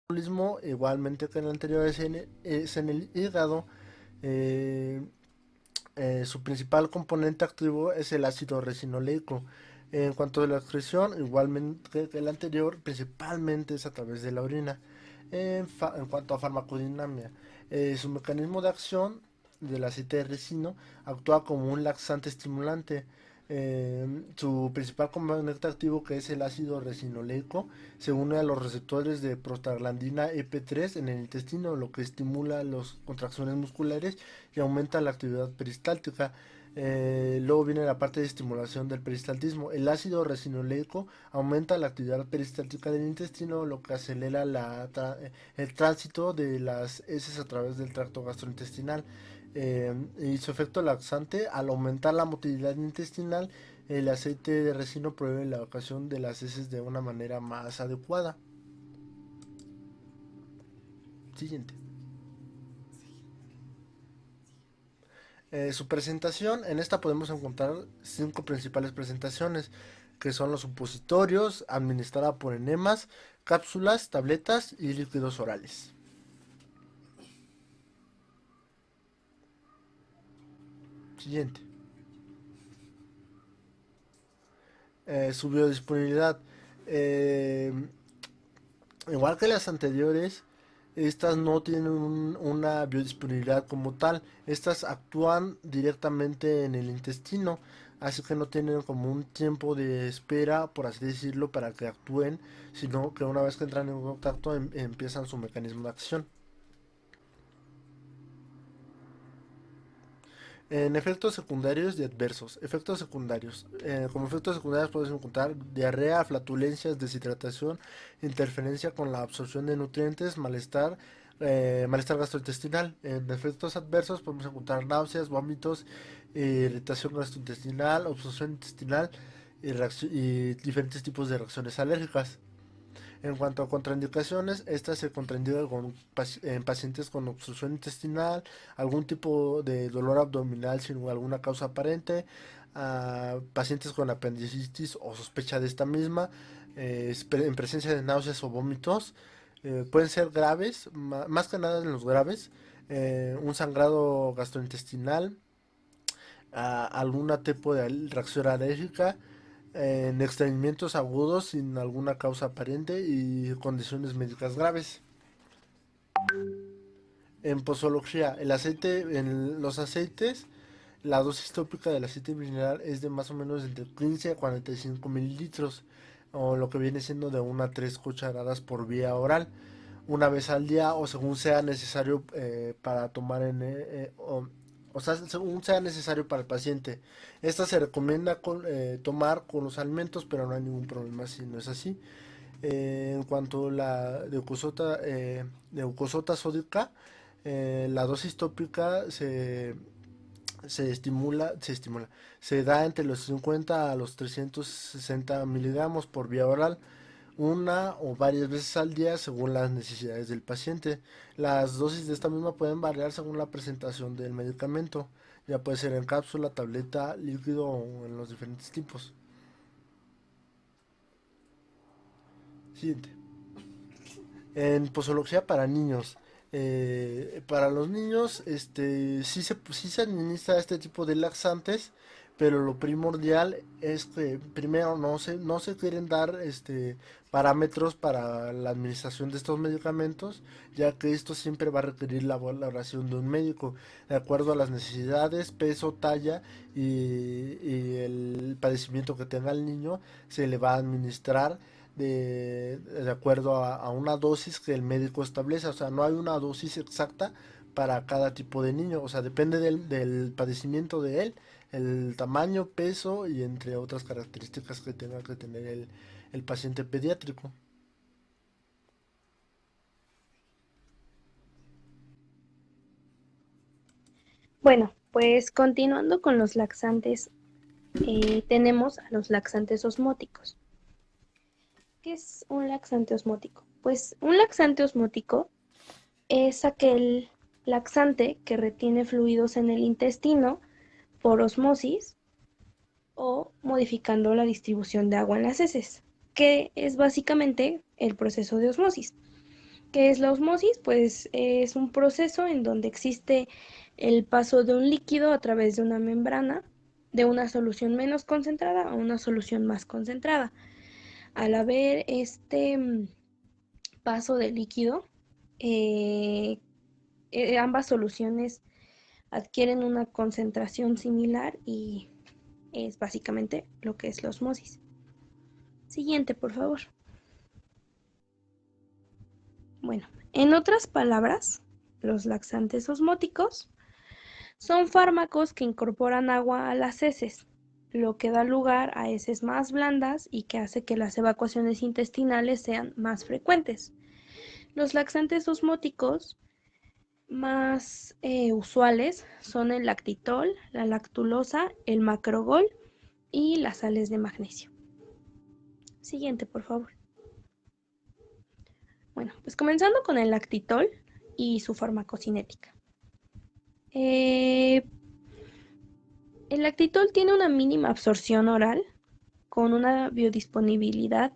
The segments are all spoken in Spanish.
metabolismo, igualmente que en el anterior, es en el hígado. Eh, Su principal componente activo es el ácido resinoleico. En cuanto a la excreción, igualmente que el anterior, principalmente es a través de la orina. En cuanto a farmacodinamia, su mecanismo de acción del aceite de resino actúa como un laxante estimulante. Su principal componente activo, que es el ácido resinoleico, se une a los receptores de prostaglandina EP3 en el intestino, lo que estimula las contracciones musculares y aumenta la actividad peristáltica. Luego viene la parte de estimulación del peristaltismo. El ácido resinoleico aumenta la actividad peristáltica del intestino, lo que acelera el tránsito de las heces a través del tracto gastrointestinal. Y su efecto laxante, al aumentar la motilidad intestinal, el aceite de resino promueve la evacuación de las heces de una manera más adecuada. Siguiente. Su presentación, en esta podemos encontrar cinco principales presentaciones, que son los supositorios, administrada por enemas, cápsulas, tabletas y líquidos orales. Siguiente. Su biodisponibilidad. Eh, Igual que las anteriores, estas no tienen una biodisponibilidad como tal. Estas actúan directamente en el intestino, así que no tienen como un tiempo de espera, por así decirlo, para que actúen, sino que una vez que entran en contacto empiezan su mecanismo de acción. En efectos secundarios y adversos. Efectos secundarios. Como efectos secundarios podemos encontrar diarrea, flatulencias, deshidratación, interferencia con la absorción de nutrientes, malestar gastrointestinal. En efectos adversos podemos encontrar náuseas, vómitos, irritación gastrointestinal, obstrucción intestinal y diferentes tipos de reacciones alérgicas. En cuanto a contraindicaciones, estas se contraindican en pacientes con obstrucción intestinal, algún tipo de dolor abdominal sin alguna causa aparente, a pacientes con apendicitis o sospecha de esta misma, en presencia de náuseas o vómitos. Pueden ser graves, más que nada en los graves, un sangrado gastrointestinal, algún tipo de reacción alérgica, en estreñimientos agudos sin alguna causa aparente y condiciones médicas graves. En posología, en los aceites, la dosis tópica del aceite mineral es de más o menos entre 15 a 45 mililitros, o lo que viene siendo de 1 a 3 cucharadas por vía oral, una vez al día o según sea necesario para tomar o sea, según sea necesario para el paciente. Esta se recomienda tomar con los alimentos, pero no hay ningún problema si no es así. En cuanto a la leucosota sódica, la dosis tópica se da entre los 50 a los 360 miligramos por vía oral, una o varias veces al día según las necesidades del paciente. Las dosis de esta misma pueden variar según la presentación del medicamento, ya puede ser en cápsula, tableta, líquido o en los diferentes tipos. Siguiente. En posología para niños. Para los niños, sí se administra este tipo de laxantes, pero lo primordial es que primero no se quieren dar parámetros para la administración de estos medicamentos, ya que esto siempre va a requerir la valoración de un médico, de acuerdo a las necesidades, peso, talla y el padecimiento que tenga el niño, se le va a administrar de acuerdo a una dosis que el médico establece. O sea, no hay una dosis exacta para cada tipo de niño. O sea, depende del padecimiento de él, el tamaño, peso y entre otras características que tenga que tener el paciente pediátrico. Bueno, pues continuando con los laxantes, tenemos a los laxantes osmóticos. ¿Qué es un laxante osmótico? Pues un laxante osmótico es aquel laxante que retiene fluidos en el intestino por osmosis o modificando la distribución de agua en las heces, que es básicamente el proceso de osmosis. ¿Qué es la osmosis? Pues es un proceso en donde existe el paso de un líquido a través de una membrana de una solución menos concentrada a una solución más concentrada. Al haber este paso de líquido, eh, ambas soluciones adquieren una concentración similar y es básicamente lo que es la osmosis. Siguiente, por favor. Bueno, en otras palabras, los laxantes osmóticos son fármacos que incorporan agua a las heces, lo que da lugar a heces más blandas y que hace que las evacuaciones intestinales sean más frecuentes. Los laxantes osmóticos más usuales son el lactitol, la lactulosa, el macrogol y las sales de magnesio. Siguiente, por favor. Bueno, pues comenzando con el lactitol y su farmacocinética. El lactitol tiene una mínima absorción oral con una biodisponibilidad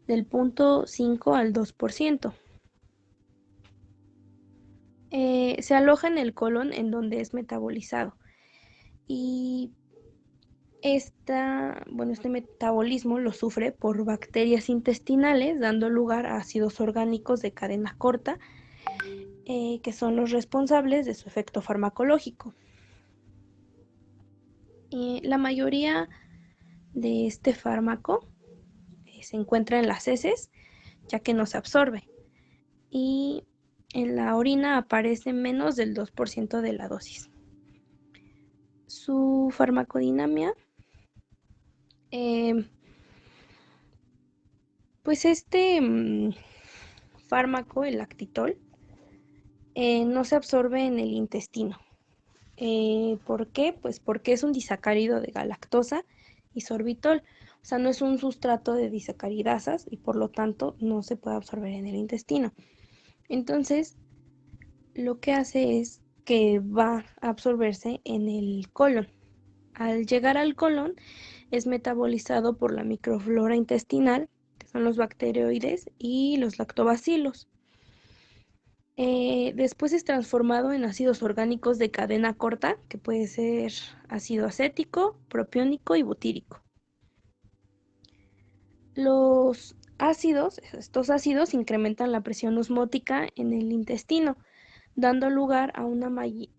del 0.5 al 2%. Se aloja en el colon en donde es metabolizado y este metabolismo lo sufre por bacterias intestinales, dando lugar a ácidos orgánicos de cadena corta, que son los responsables de su efecto farmacológico. La mayoría de este fármaco se encuentra en las heces, ya que no se absorbe, y en la orina aparece menos del 2% de la dosis. Su farmacodinámica, eh, pues fármaco, el lactitol, no se absorbe en el intestino. ¿Por qué? Pues porque es un disacárido de galactosa y sorbitol. O sea, no es un sustrato de disacaridasas y por lo tanto no se puede absorber en el intestino. Entonces, lo que hace es que va a absorberse en el colon. Al llegar al colon, es metabolizado por la microflora intestinal, que son los bacteroides y los lactobacilos. Después es transformado en ácidos orgánicos de cadena corta, que puede ser ácido acético, propiónico y butírico. Estos ácidos incrementan la presión osmótica en el intestino, dando lugar a una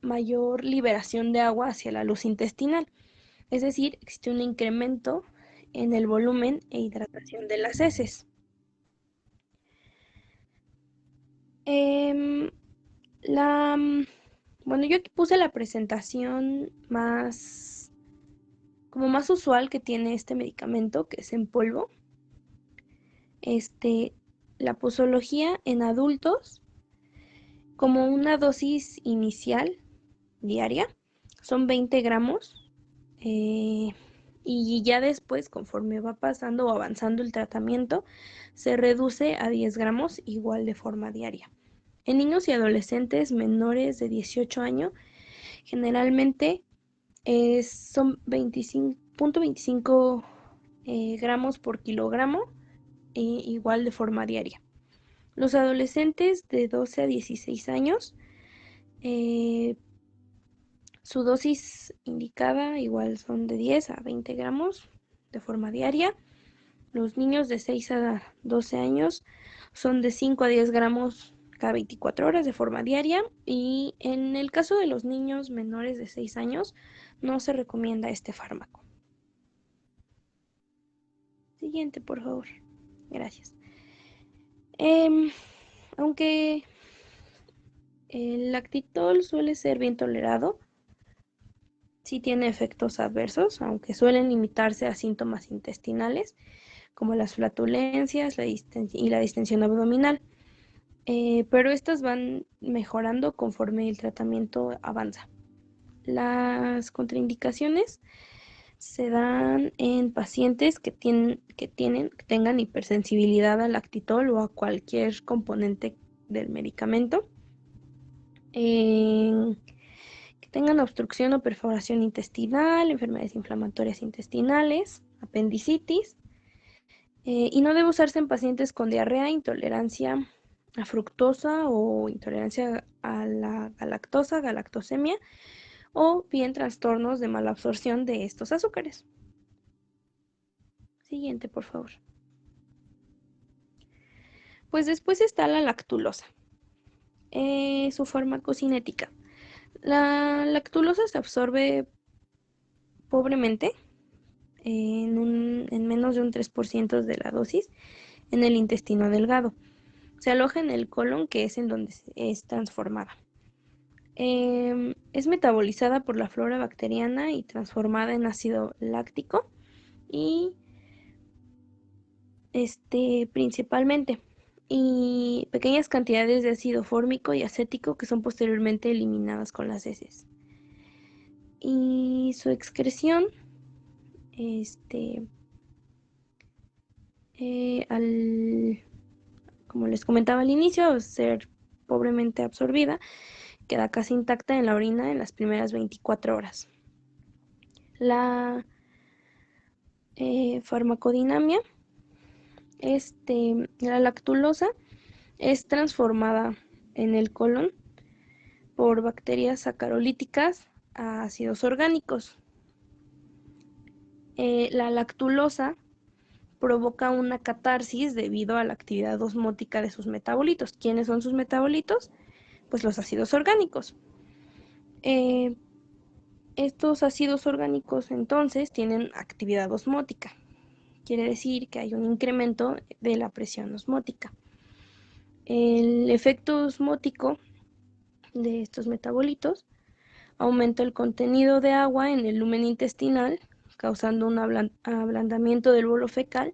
mayor liberación de agua hacia la luz intestinal. Es decir, existe un incremento en el volumen e hidratación de las heces. Em, la, bueno, yo aquí puse la presentación más usual que tiene este medicamento, que es en polvo. Este, la posología en adultos, como una dosis inicial diaria, son 20 gramos. Y ya después, conforme va pasando o avanzando el tratamiento, se reduce a 10 gramos igual de forma diaria. En niños y adolescentes menores de 18 años, generalmente son 25.25 gramos por kilogramo, igual de forma diaria. Los adolescentes de 12 a 16 años, eh, su dosis indicada igual son de 10 a 20 gramos de forma diaria. Los niños de 6 a 12 años son de 5 a 10 gramos cada 24 horas de forma diaria. Y en el caso de los niños menores de 6 años, no se recomienda este fármaco. Siguiente, por favor. Gracias. Aunque el lactitol suele ser bien tolerado, sí tiene efectos adversos, aunque suelen limitarse a síntomas intestinales, como las flatulencias y la distensión abdominal. Pero estas van mejorando conforme el tratamiento avanza. Las contraindicaciones se dan en pacientes que tengan hipersensibilidad al lactitol o a cualquier componente del medicamento, que tengan obstrucción o perforación intestinal, enfermedades inflamatorias intestinales, apendicitis, y no debe usarse en pacientes con diarrea, intolerancia a fructosa o intolerancia a la galactosa, galactosemia, o bien trastornos de mala absorción de estos azúcares. Siguiente, por favor. Pues después está la lactulosa, su farmacocinética. La lactulosa se absorbe pobremente en menos de un 3% de la dosis en el intestino delgado. Se aloja en el colon, que es en donde es transformada. Es metabolizada por la flora bacteriana y transformada en ácido láctico y principalmente, y pequeñas cantidades de ácido fórmico y acético que son posteriormente eliminadas con las heces. Y su excreción, como les comentaba al inicio, al ser pobremente absorbida, queda casi intacta en la orina en las primeras 24 horas. La farmacodinamia, la lactulosa es transformada en el colon por bacterias sacarolíticas a ácidos orgánicos. La lactulosa provoca una catarsis debido a la actividad osmótica de sus metabolitos. ¿Quiénes son sus metabolitos? Pues los ácidos orgánicos. Estos ácidos orgánicos entonces tienen actividad osmótica. Quiere decir que hay un incremento de la presión osmótica. El efecto osmótico de estos metabolitos aumenta el contenido de agua en el lumen intestinal, causando un ablandamiento del bolo fecal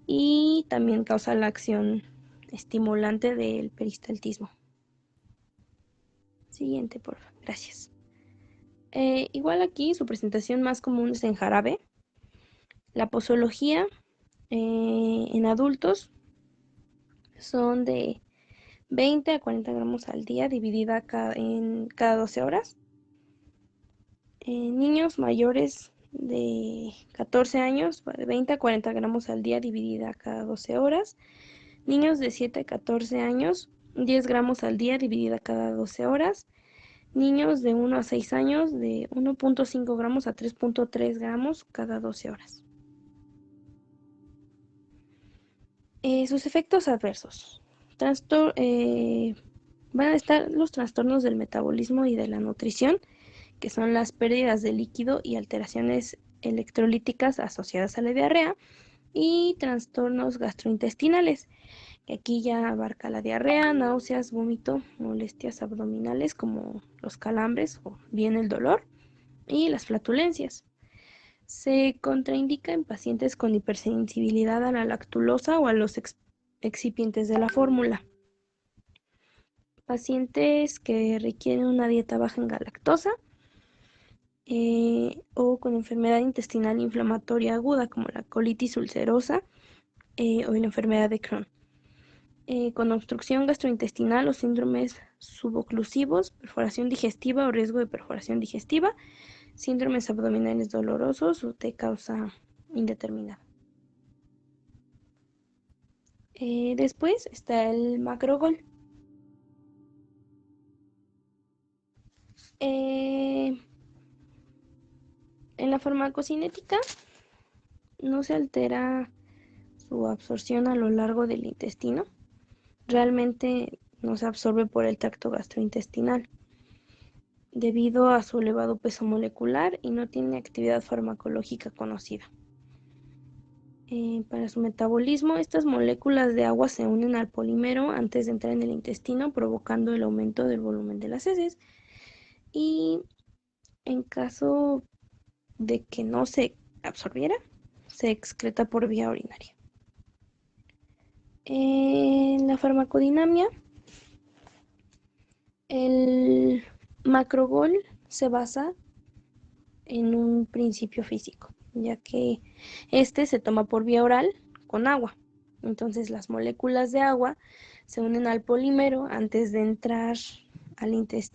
y también causa la acción estimulante del peristaltismo. Siguiente, por favor. Gracias. Igual aquí su presentación más común es en jarabe. La posología en adultos son de 20 a 40 gramos al día, dividida en cada 12 horas. Niños mayores de 14 años, de 20 a 40 gramos al día, dividida cada 12 horas. Niños de 7 a 14 años, 10 gramos al día, dividida cada 12 horas. Niños de 1 a 6 años, de 1.5 gramos a 3.3 gramos cada 12 horas. Sus efectos adversos. Van a estar los trastornos del metabolismo y de la nutrición, que son las pérdidas de líquido y alteraciones electrolíticas asociadas a la diarrea, y trastornos gastrointestinales, que aquí ya abarca la diarrea, náuseas, vómito, molestias abdominales como los calambres o bien el dolor, y las flatulencias. Se contraindica en pacientes con hipersensibilidad a la lactulosa o a los excipientes de la fórmula. Pacientes que requieren una dieta baja en galactosa o con enfermedad intestinal inflamatoria aguda como la colitis ulcerosa o la enfermedad de Crohn. Con obstrucción gastrointestinal o síndromes suboclusivos, perforación digestiva o riesgo de perforación digestiva, síndromes abdominales dolorosos o de causa indeterminada. Después está el macrogol. En la farmacocinética no se altera su absorción a lo largo del intestino. Realmente no se absorbe por el tracto gastrointestinal debido a su elevado peso molecular y no tiene actividad farmacológica conocida. Para su metabolismo, estas moléculas de agua se unen al polímero antes de entrar en el intestino, provocando el aumento del volumen de las heces. Y en caso de que no se absorbiera, se excreta por vía urinaria. En la farmacodinamia, el macrogol se basa en un principio físico, ya que se toma por vía oral con agua. Entonces las moléculas de agua se unen al polímero antes de entrar al intestino.